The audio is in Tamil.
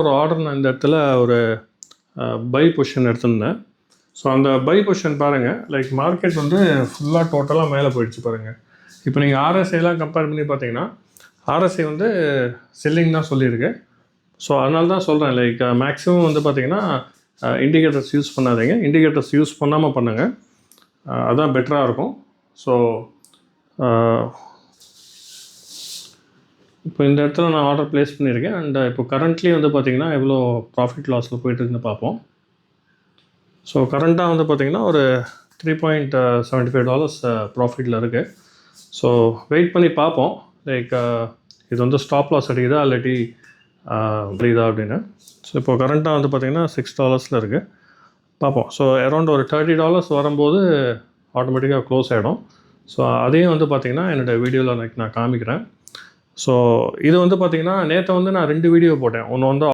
ஒரு ஆர்டர் நான் இந்த இடத்துல ஒரு பை பொசிஷன் எடுத்திருந்தேன். ஸோ அந்த பை பொசிஷன் பாருங்கள், லைக் மார்க்கெட் வந்து ஃபுல்லாக டோட்டலாக மேலே போயிடுச்சு பாருங்கள். இப்போ நீங்கள் ஆர்எஸ்ஐலாம் கம்பேர் பண்ணி பார்த்தீங்கன்னா ஆர்எஸ்ஐ வந்து செல்லிங் தான் சொல்லியிருக்கு. ஸோ அதனால தான் சொல்கிறேன், லைக் மேக்ஸிமம் வந்து பார்த்தீங்கன்னா இண்டிகேட்டர்ஸ் யூஸ் பண்ணாதீங்க, இண்டிகேட்டர்ஸ் யூஸ் பண்ணாமல் பண்ணுங்கள், அதுதான் பெட்டராக இருக்கும். ஸோ இப்போ இந்த இடத்துல நான் ஆர்டர் ப்ளேஸ் பண்ணியிருக்கேன். அண்ட் இப்போ கரண்ட்லி வந்து பார்த்திங்கன்னா எவ்வளோ ப்ராஃபிட் லாஸில் போய்ட்டுருக்குன்னு பார்ப்போம். ஸோ கரண்ட்டாக வந்து பார்த்திங்கன்னா ஒரு $3.75 ப்ராஃபிட்டில் இருக்குது. ஸோ வெயிட் பண்ணி பார்ப்போம், லைக் இது வந்து ஸ்டாப் லாஸ் அடிக்குதா இல்லாட்டி புரியுதா அப்படின்னு. ஸோ இப்போ கரண்ட்டாக வந்து பார்த்திங்கன்னா $6 இருக்குது, பார்ப்போம். ஸோ அரௌண்ட் ஒரு $30 வரும்போது ஆட்டோமேட்டிக்காக க்ளோஸ் ஆகிடும். ஸோ அதையும் வந்து பார்த்திங்கன்னா என்னோடய வீடியோவில் நான் காமிக்கிறேன். ஸோ இது வந்து பார்த்திங்கன்னா நேற்று வந்து நான் 2 வீடியோ போட்டேன். ஒன்று வந்து